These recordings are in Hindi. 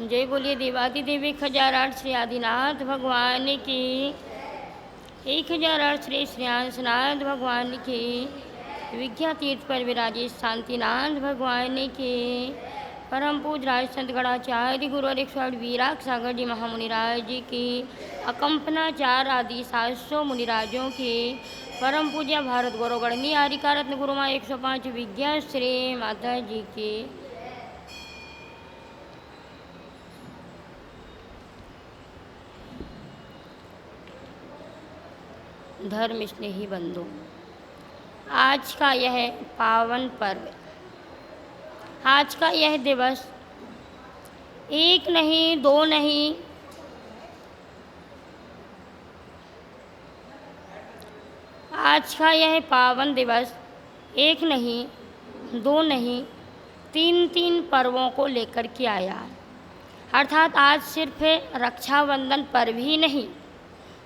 जय बोलिए देवादिदेव 1008 श्री आदिनाथ भगवान की। 1008 श्री श्रेयांसनाथ भगवान की। विद्या तीर्थ पर विराजे शांतिनाथ भगवान के। परम पूज राज संत गणाचार्य गुरु और 108 वीराग सागर जी महामुनिराज जी की। अकंपनाचार आदि 700 मुनिराजों की। परम पूज्य भारत गौरव गणनी आरिका रत्न गुरुमा 105 विद्या श्री माता जी की। धर्म स्नेही बंधु, आज का यह पावन पर्व, आज का यह दिवस एक नहीं दो नहीं, आज का यह पावन दिवस एक नहीं दो नहीं, तीन तीन पर्वों को लेकर के आया है। अर्थात आज सिर्फ रक्षाबंधन पर्व ही नहीं,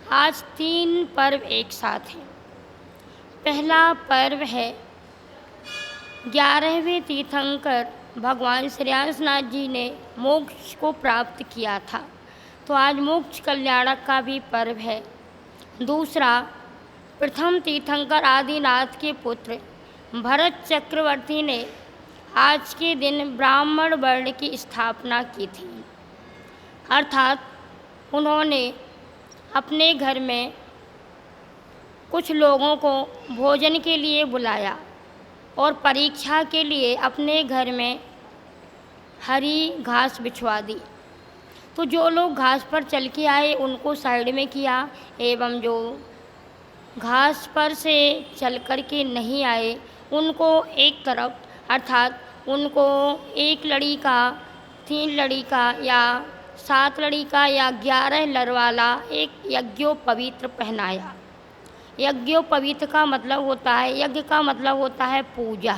आज तीन पर्व एक साथ हैं। पहला पर्व है 11वें तीर्थंकर भगवान श्रेयांसनाथ जी ने मोक्ष को प्राप्त किया था, तो आज मोक्ष कल्याणक का भी पर्व है। दूसरा, प्रथम तीर्थंकर आदिनाथ के पुत्र भरत चक्रवर्ती ने आज के दिन ब्राह्मण वर्ण की स्थापना की थी। अर्थात उन्होंने अपने घर में कुछ लोगों को भोजन के लिए बुलाया और परीक्षा के लिए अपने घर में हरी घास बिछवा दी। तो जो लोग घास पर चल के आए उनको साइड में किया, एवं जो घास पर से चल कर के नहीं आए उनको एक तरफ, अर्थात उनको 1 लड़ी का, 3 लड़ी का या 7 लड़ी का या 11 लड़ वाला एक यज्ञोपवीत पहनाया। यज्ञोपवीत का मतलब होता है, यज्ञ का मतलब होता है पूजा,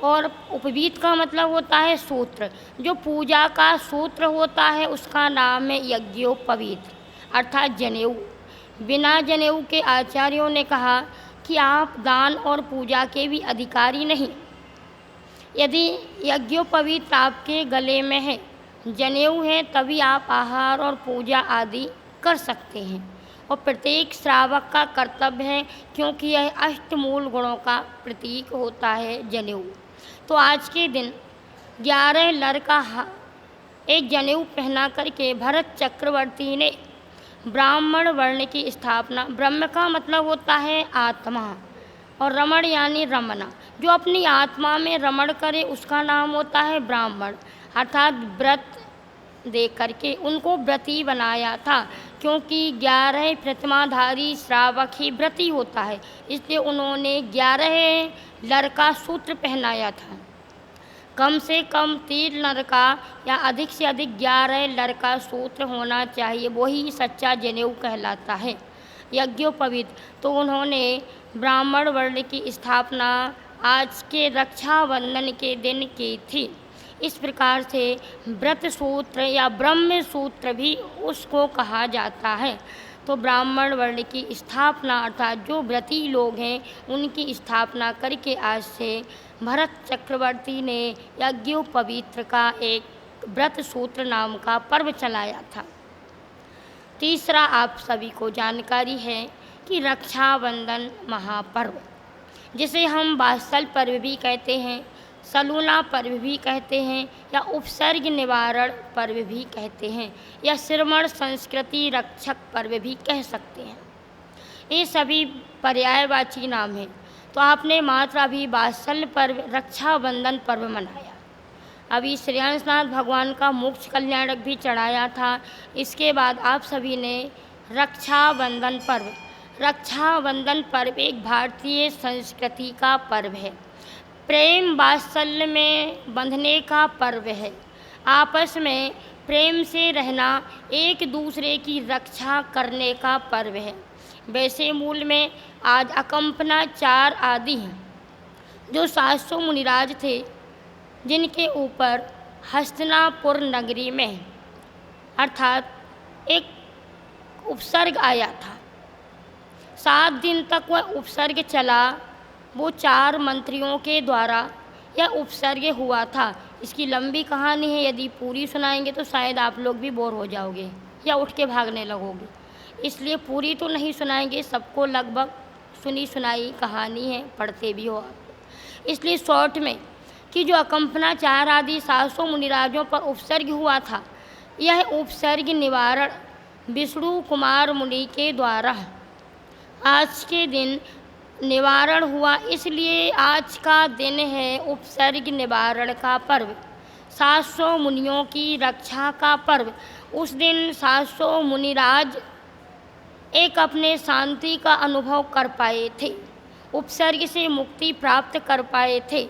और उपवीत का मतलब होता है सूत्र। जो पूजा का सूत्र होता है उसका नाम है यज्ञोपवीत, अर्थात जनेऊ। बिना जनेऊ के आचार्यों ने कहा कि आप दान और पूजा के भी अधिकारी नहीं। यदि यज्ञोपवीत आपके गले में है, जनेऊ है, तभी आप आहार और पूजा आदि कर सकते हैं। और प्रत्येक श्रावक का कर्तव्य है, क्योंकि यह अष्टमूल गुणों का प्रतीक होता है जनेऊ। तो आज के दिन 11 लड़ का एक जनेऊ पहना करके भरत चक्रवर्ती ने ब्राह्मण वर्ण की स्थापना। ब्रह्म का मतलब होता है आत्मा, और रमण यानी रमना। जो अपनी आत्मा में रमण करे उसका नाम होता है ब्राह्मण। अर्थात व्रत दे करके उनको व्रती बनाया था, क्योंकि 11 प्रतिमाधारी श्रावक ही व्रती होता है, इसलिए उन्होंने 11 लड़ का सूत्र पहनाया था। कम से कम 3 लड़ का या अधिक से अधिक 11 लड़ का सूत्र होना चाहिए, वही सच्चा जनेऊ कहलाता है, यज्ञोपवीत। तो उन्होंने ब्राह्मण वर्ण की स्थापना आज के रक्षाबंधन के दिन की थी। इस प्रकार से व्रत सूत्र या ब्रह्म सूत्र भी उसको कहा जाता है। तो ब्राह्मण वर्ण की स्थापना, अर्थात जो व्रती लोग हैं उनकी स्थापना करके आज से भरत चक्रवर्ती ने यज्ञोपवीत का एक व्रत सूत्र नाम का पर्व चलाया था। तीसरा, आप सभी को जानकारी है कि रक्षाबंधन महापर्व, जिसे हम वात्सल पर्व भी कहते हैं, सलूना पर्व भी कहते हैं, या उपसर्ग निवारण पर्व भी कहते हैं, या श्रवण संस्कृति रक्षक पर्व भी कह सकते हैं। ये सभी पर्यायवाची नाम हैं। तो आपने मात्र अभी वात्सल पर्व, रक्षाबंधन पर्व मनाया, अभी श्रेयांसनाथ भगवान का मोक्ष कल्याणक भी चढ़ाया था। इसके बाद आप सभी ने रक्षाबंधन पर्व। रक्षाबंधन पर्व एक भारतीय संस्कृति का पर्व है, प्रेम वात्सल्य में बंधने का पर्व है, आपस में प्रेम से रहना, एक दूसरे की रक्षा करने का पर्व है। वैसे मूल में आज अकंपनाचार आदि हैं, जो 700 मुनिराज थे, जिनके ऊपर हस्तिनापुर नगरी में, अर्थात एक उपसर्ग आया था। 7 दिन तक वह उपसर्ग चला। वो 4 मंत्रियों के द्वारा यह उपसर्ग हुआ था। इसकी लंबी कहानी है, यदि पूरी सुनाएंगे तो शायद आप लोग भी बोर हो जाओगे या उठ के भागने लगोगे, इसलिए पूरी तो नहीं सुनाएंगे। सबको लगभग सुनी सुनाई कहानी है, पढ़ते भी हो आप। इसलिए शॉर्ट में कि जो अकंपनाचार आदि 700 मुनिराजों पर उपसर्ग हुआ था, यह उपसर्ग निवारण विष्णु कुमार मुनि के द्वारा आज के दिन निवारण हुआ, इसलिए आज का दिन है उपसर्ग निवारण का पर्व, 700 मुनियों की रक्षा का पर्व। उस दिन 700 मुनिराज एक अपने शांति का अनुभव कर पाए थे, उपसर्ग से मुक्ति प्राप्त कर पाए थे।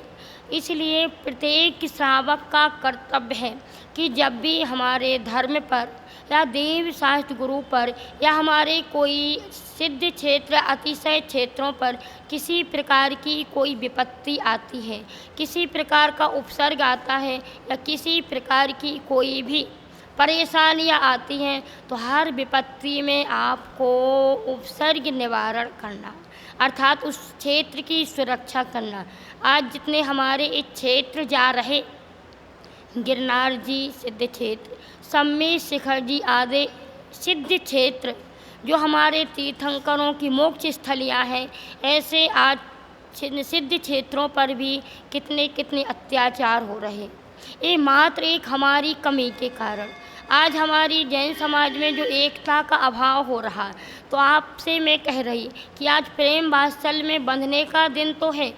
इसलिए प्रत्येक श्रावक का कर्तव्य है कि जब भी हमारे धर्म पर या देव शास्त्र गुरु पर या हमारे कोई सिद्ध क्षेत्र अतिशय क्षेत्रों पर किसी प्रकार की कोई विपत्ति आती है, किसी प्रकार का उपसर्ग आता है या किसी प्रकार की कोई भी परेशानियां आती हैं, तो हर विपत्ति में आपको उपसर्ग निवारण करना अर्थात उस क्षेत्र की सुरक्षा करना। आज जितने हमारे इस क्षेत्र जा रहे गिरनार जी सिद्ध क्षेत्र, सम्मेद शिखर जी आदि सिद्ध क्षेत्र जो हमारे तीर्थंकरों की मोक्ष स्थलियाँ हैं, ऐसे आज सिद्ध क्षेत्रों पर भी कितने कितने अत्याचार हो रहे। ये मात्र एक हमारी कमी के कारण आज हमारी जैन समाज में जो एकता का अभाव हो रहा। तो आपसे मैं कह रही कि आज प्रेम वात्सल्य में बंधने का दिन तो है,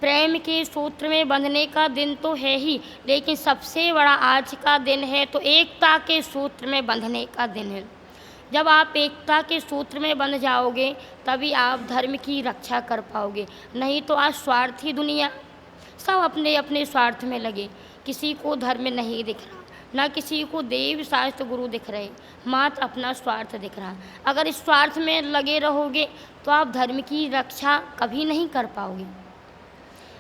प्रेम के सूत्र में बंधने का दिन तो है ही, लेकिन सबसे बड़ा आज का दिन है तो एकता के सूत्र में बंधने का दिन है। जब आप एकता के सूत्र में बंध जाओगे तभी आप धर्म की रक्षा कर पाओगे, नहीं तो आज स्वार्थी दुनिया सब अपने अपने स्वार्थ में लगे, किसी को धर्म नहीं दिख रहा, ना किसी को देव शास्त्र गुरु दिख रहे, मात्र अपना स्वार्थ दिख रहा। अगर इस स्वार्थ में लगे रहोगे तो आप धर्म की रक्षा कभी नहीं कर पाओगे।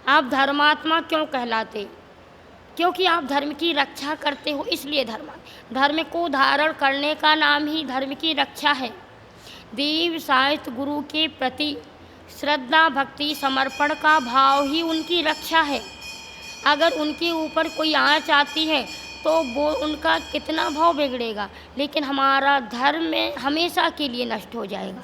आप धर्मात्मा क्यों कहलाते? क्योंकि आप धर्म की रक्षा करते हो, इसलिए धर्म को धारण करने का नाम ही धर्म की रक्षा है। देव शास्त्र गुरु के प्रति श्रद्धा भक्ति समर्पण का भाव ही उनकी रक्षा है। अगर उनके ऊपर कोई आँच आती है तो वो उनका कितना भाव बिगड़ेगा, लेकिन हमारा धर्म हमेशा के लिए नष्ट हो जाएगा।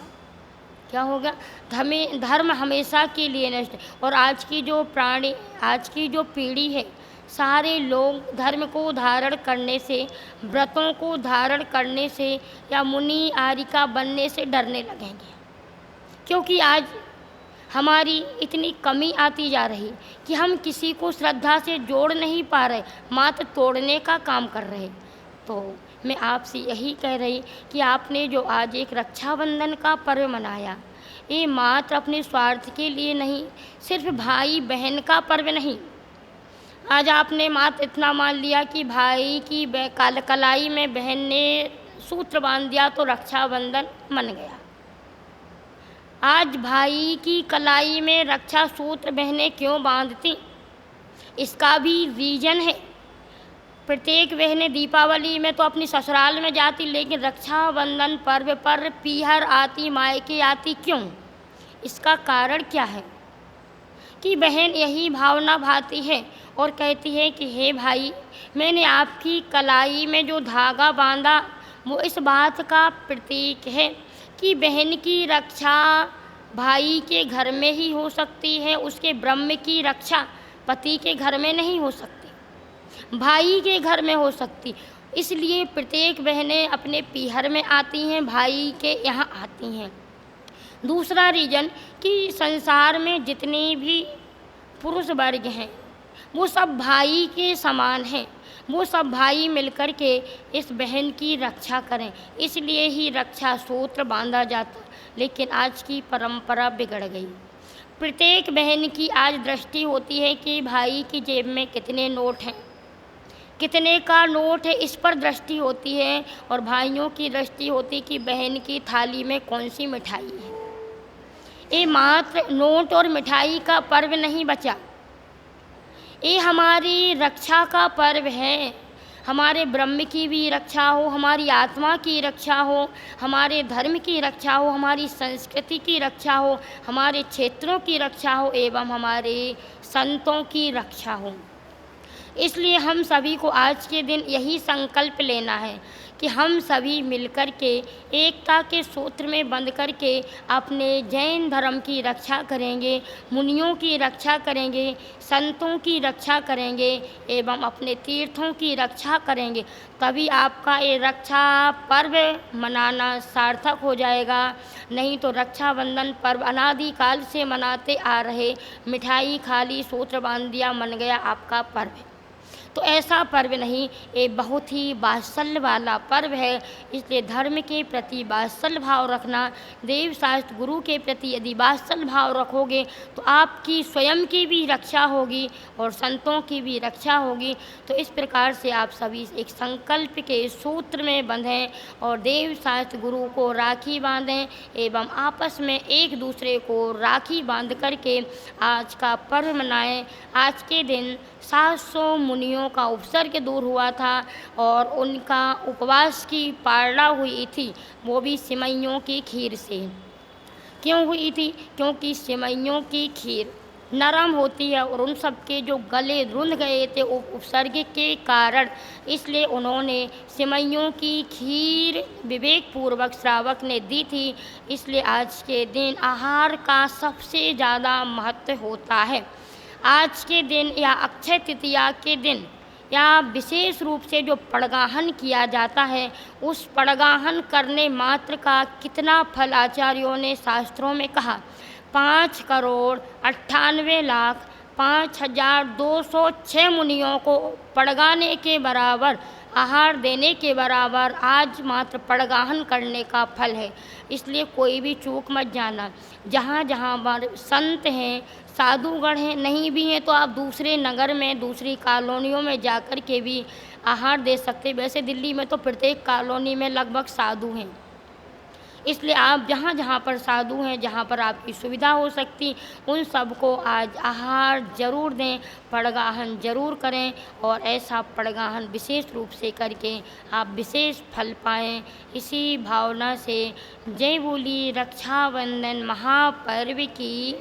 क्या होगा? धर्म हमेशा के लिए नष्ट। और आज की जो पीढ़ी है, सारे लोग धर्म को धारण करने से, व्रतों को धारण करने से या मुनि आरिका बनने से डरने लगेंगे, क्योंकि आज हमारी इतनी कमी आती जा रही कि हम किसी को श्रद्धा से जोड़ नहीं पा रहे, मात्र तोड़ने का काम कर रहे। तो मैं आपसे यही कह रही कि आपने जो आज एक रक्षाबंधन का पर्व मनाया, ये मात्र अपने स्वार्थ के लिए नहीं, सिर्फ भाई बहन का पर्व नहीं। आज आपने मात्र इतना मान लिया कि भाई की कलाई में बहन ने सूत्र बांध दिया तो रक्षाबंधन मन गया। आज भाई की कलाई में रक्षा सूत्र बहनें क्यों बांधती, इसका भी रीजन है। प्रत्येक बहनें दीपावली में तो अपनी ससुराल में जाती, लेकिन रक्षाबंधन पर्व पर पीहर आती, मायके आती क्यों? इसका कारण क्या है कि बहन यही भावना भाती है और कहती है कि हे भाई, मैंने आपकी कलाई में जो धागा बांधा वो इस बात का प्रतीक है कि बहन की रक्षा भाई के घर में ही हो सकती है, उसके ब्रह्म की रक्षा पति के घर में नहीं हो सकती, भाई के घर में हो सकती। इसलिए प्रत्येक बहनें अपने पीहर में आती हैं, भाई के यहाँ आती हैं। दूसरा रीजन कि संसार में जितने भी पुरुष वर्ग हैं वो सब भाई के समान हैं, वो सब भाई मिलकर के इस बहन की रक्षा करें, इसलिए ही रक्षा सूत्र बांधा जाता। लेकिन आज की परंपरा बिगड़ गई। प्रत्येक बहन की आज दृष्टि होती है कि भाई की जेब में कितने नोट हैं, कितने का नोट है, इस पर दृष्टि होती है। और भाइयों की दृष्टि होती कि बहन की थाली में कौन सी मिठाई है। ये मात्र नोट और मिठाई का पर्व नहीं बचा, ये हमारी रक्षा का पर्व है। हमारे ब्रह्म की भी रक्षा हो, हमारी आत्मा की रक्षा हो, हमारे धर्म की रक्षा हो, हमारी संस्कृति की रक्षा हो, हमारे क्षेत्रों की रक्षा हो एवं हमारे संतों की रक्षा हो। इसलिए हम सभी को आज के दिन यही संकल्प लेना है कि हम सभी मिलकर के एकता के सूत्र में बंध करके अपने जैन धर्म की रक्षा करेंगे, मुनियों की रक्षा करेंगे, संतों की रक्षा करेंगे एवं अपने तीर्थों की रक्षा करेंगे। तभी आपका ये रक्षा पर्व मनाना सार्थक हो जाएगा। नहीं तो रक्षाबंधन पर्व अनादिकाल से मनाते आ रहे, मिठाई खा ली, सूत्र बांध दिया, मन गया आपका पर्व। तो ऐसा पर्व नहीं, ये बहुत ही वात्सल्य वाला पर्व है। इसलिए धर्म के प्रति वात्सल्य भाव रखना, देव शास्त्र गुरु के प्रति यदि वात्सल्य भाव रखोगे तो आपकी स्वयं की भी रक्षा होगी और संतों की भी रक्षा होगी। तो इस प्रकार से आप सभी एक संकल्प के सूत्र में बंधें और देव शास्त्र गुरु को राखी बांधें एवं आपस में एक दूसरे को राखी बांध करके आज का पर्व मनाएं। आज के दिन 700 मुनियों का उपसर्ग दूर हुआ था और उनका उपवास की पारणा हुई थी, वो भी सिमइयों की खीर से। क्यों हुई थी? क्योंकि सिमइयों की खीर नरम होती है और उन सब के जो गले रुंध गए थे उपसर्ग के कारण, इसलिए उन्होंने सिमइयों की खीर विवेक पूर्वक श्रावक ने दी थी। इसलिए आज के दिन आहार का सबसे ज़्यादा महत्व होता है। आज के दिन या अक्षय तृतीया के दिन या विशेष रूप से जो पड़गाहन किया जाता है, उस पड़गाहन करने मात्र का कितना फल आचार्यों ने शास्त्रों में कहा। 5,98,05,206 मुनियों को पड़गाने के बराबर, आहार देने के बराबर आज मात्र पड़गाहन करने का फल है। इसलिए कोई भी चूक मत जाना। जहाँ जहाँ पर संत हैं, साधुगण हैं, नहीं भी हैं तो आप दूसरे नगर में, दूसरी कॉलोनियों में जाकर के भी आहार दे सकते। वैसे दिल्ली में तो प्रत्येक कॉलोनी में लगभग साधु हैं। इसलिए आप जहाँ जहाँ पर साधु हैं, जहाँ पर आपकी सुविधा हो सकती, उन सबको आज आहार जरूर दें, पड़गाहन जरूर करें और ऐसा पड़गाहन विशेष रूप से करके आप विशेष फल पाएँ। इसी भावना से जय बोली रक्षाबंधन महापर्व की।